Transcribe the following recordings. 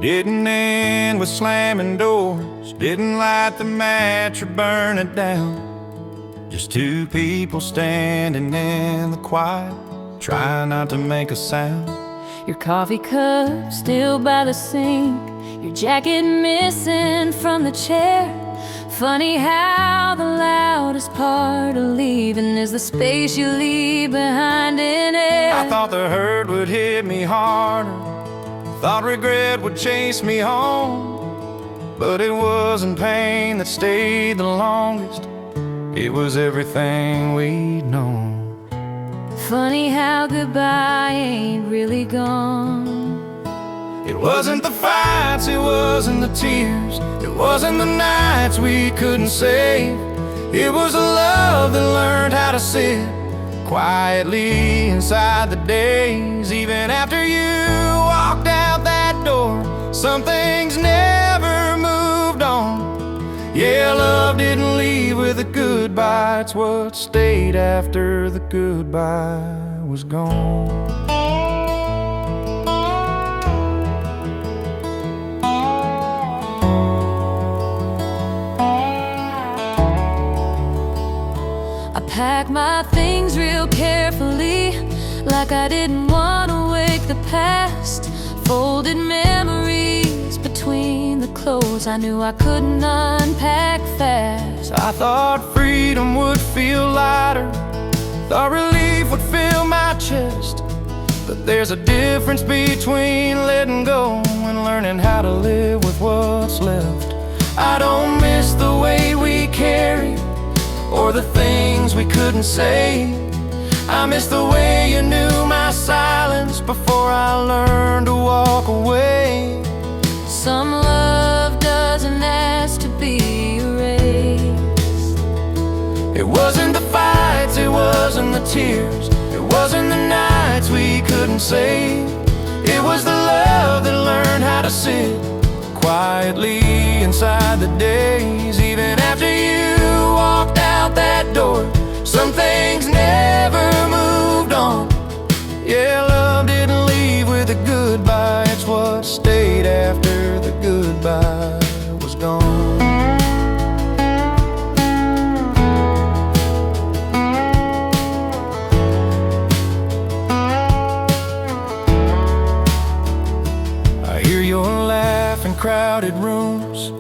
didn't end with slamming doors, didn't light the match or burn it down. Just two people standing in the quiet, trying not to make a sound. Your coffee cup still by the sink, your jacket missing from the chair. Funny how the loudest part of leaving is the space you leave behind in air. I thought the hurt would hit me harder, thought regret would chase me home. But it wasn't pain that stayed the longest, it was everything we'd known. Funny how goodbye ain't really gone. It wasn't the fights, it wasn't the tears, it wasn't the nights we couldn't save. It was the love that learned how to sit quietly inside the days. Even after you walked out that door, some things never moved on. Yeah, love didn't leave with a goodbye, it's what stayed after the goodbye was gone. I packed my things real carefully, like I didn't want to wake the past. Folded memories between the clothes I knew I couldn't unpack fast. I thought freedom would feel lighter, thought relief would fill my chest. But there's a difference between letting go and learning how to live with what's left. I don't miss the way we carried or the things we couldn't say. I miss the way you knew my silence before I learned to walk away. Some love doesn't ask to be erased. It wasn't the fights, it wasn't the tears, it wasn't the nights we couldn't save. It was the love that learned how to sit quietly inside the days. Even after you walked out that door, some things never moved on. Yeah, love didn't leave with a goodbye, it's what stayed after the goodbye was gone. I hear your laugh in crowded rooms,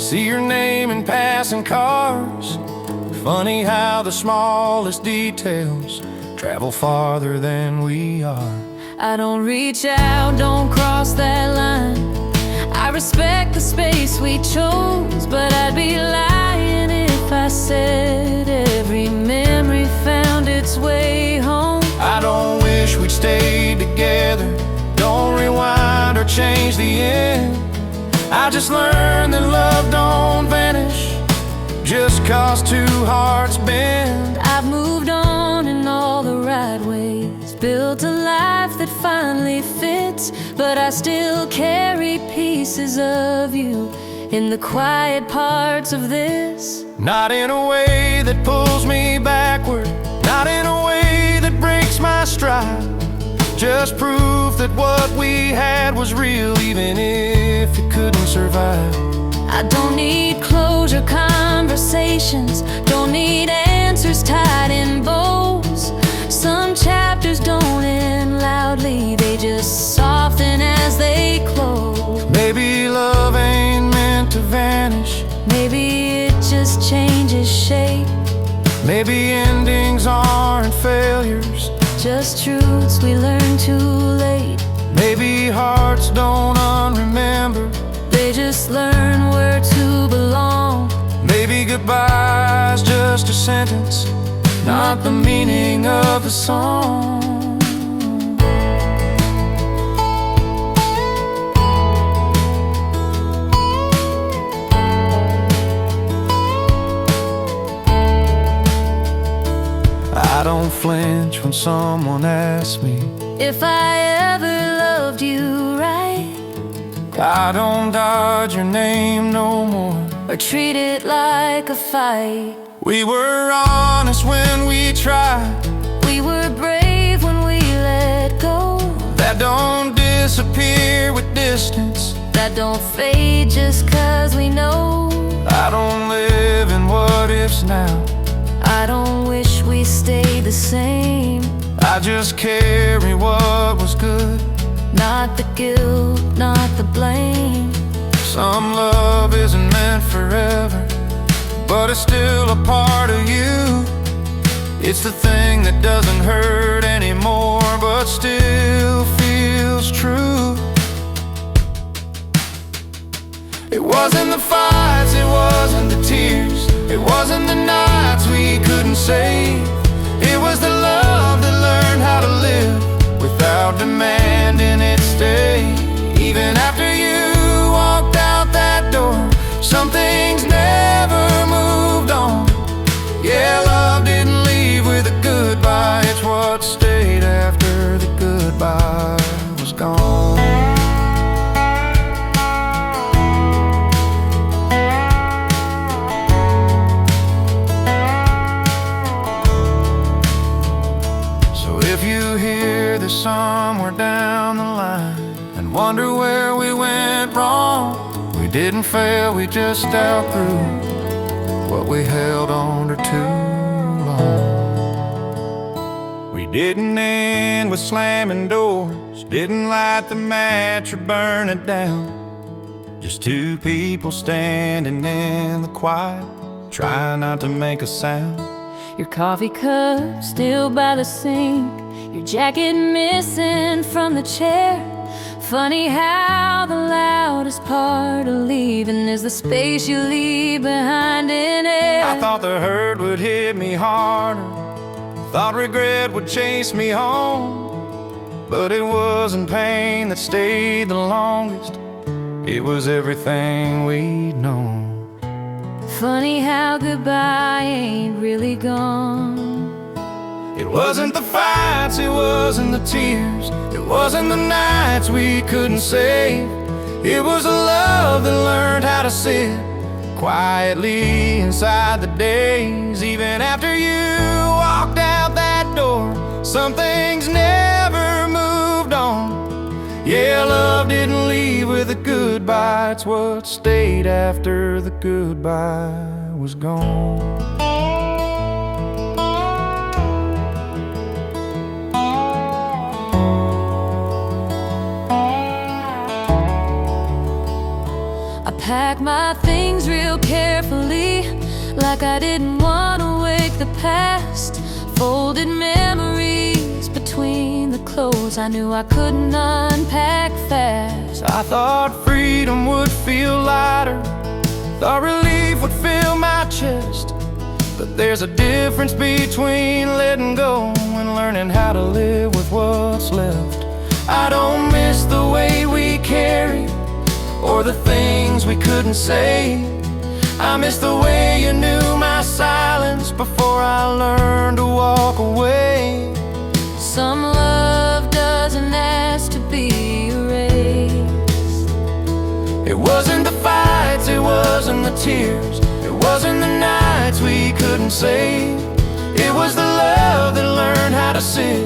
see your name in passing cars. Funny how the smallest details travel farther than we are. I don't reach out, don't cross that line. I respect the space we chose, but I'd be lying if I said every memory found its way home. I don't wish we'd stayed together, don't rewind or change the end. I just learned that love don't vanish just 'cause two hearts bend. I've moved on in all the right ways, built a life that finally fits, but I still carry pieces of you in the quiet parts of this. Not in a way that pulls me backward, not in a way that breaks my stride. Just proof that what we had was real, even if it couldn't survive. I don't need closure conversations, don't need answers tied in bows. Some chapters don't end loudly, they just soften as they close. Maybe love ain't meant to vanish, maybe it just changes shape. Maybe endings aren't failures, just truths we learn too late. Maybe hearts don't unremember, they just learn where to belong. Maybe goodbye's just a sentence, not the meaning of the song. I don't flinch when someone asks me if I ever loved you right. I don't dodge your name no more, or treat it like a fight. We were honest when we tried, we were brave when we let go. That don't disappear with distance, that don't fade just 'cause we know. I don't live in what ifs now. I don't wish we stayed the same. I just carry what was good. Not the guilt, not the blame. Some love isn't meant forever, but it's still a part of you. It's the thing that doesn't hurt anymore, but still feels true. It wasn't the fights, it wasn't the tears, it wasn't the nights we couldn't save. It was the love that learned how to live without demanding it stay. Even after you walked out that door, some things never moved on. Yeah, love didn't leave with a goodbye. It's what stayed after the goodbye was gone. If you hear this somewhere down the line and wonder where we went wrong, we didn't fail, we just outgrew what we held on to too long. We didn't end with slamming doors, didn't light the match or burn it down. Just two people standing in the quiet, trying not to make a sound. Your coffee cup still by the sink, your jacket missing from the chair. Funny how the loudest part of leaving is the space you leave behind in air. I thought the hurt would hit me harder, thought regret would chase me home, but it wasn't pain that stayed the longest, it was everything we'd known. Funny how goodbye ain't really gone. It wasn't the fights, it wasn't the tears, it wasn't the nights we couldn't save. It was a love that learned how to sit quietly inside the days. Even after you walked out that door, some things never moved on. Yeah, love didn't leave with a goodbye. It's what stayed after the goodbye was gone. I packed my things real carefully, like I didn't want to wake the past. Folded memories between the clothes I knew I couldn't unpack fast. I thought freedom would feel lighter, thought relief would fill my chest. But there's a difference between letting go and learning how to live with what's left. I don't miss the way we carried or the things we couldn't say. I miss the way you knew my silence before I learned to walk away. Some love doesn't ask to be erased. It wasn't the fights, it wasn't the tears, it wasn't the nights we couldn't save. It was the love that learned how to sit